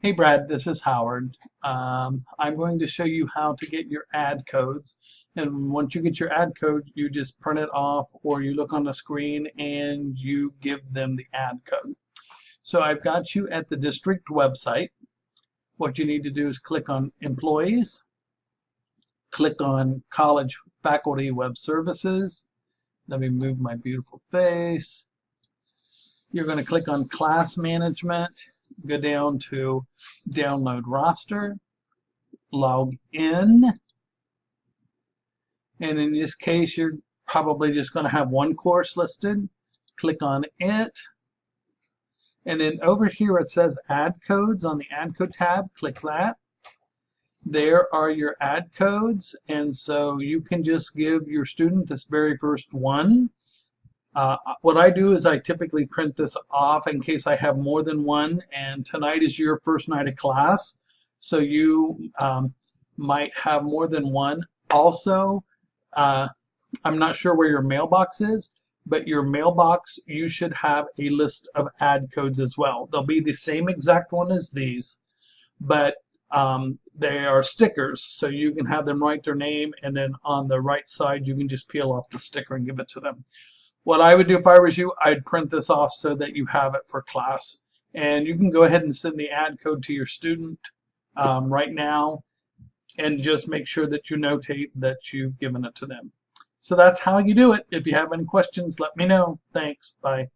Hey Brad, this is Howard. I'm going to show you how to get your ad codes. And once you get your ad code, you just print it off or you look on the screen and you give them the ad code. So I've got you at the district website. What you need to do is click on Employees, click on College Faculty Web Services. Let me move my beautiful face. You're going to click on Class Management, go down to Download Roster, log in, and in this case you're probably just going to have one course listed. Click on it, and then over here it says Ad Codes on the Ad Code tab. Click that. There are your ad codes, and so you can just give your student this very first one. What I do is I typically print this off in case I have more than one, and tonight is your first night of class, so you might have more than one. Also, I'm not sure where your mailbox is, but your mailbox, you should have a list of ad codes as well. They'll be the same exact one as these, but they are stickers, so you can have them write their name, and then on the right side you can just peel off the sticker and give it to them. What I would do if I was you, I'd print this off so that you have it for class. And you can go ahead and send the ad code to your student right now and just make sure that you notate that you've given it to them. So that's how you do it. If you have any questions, let me know. Thanks. Bye.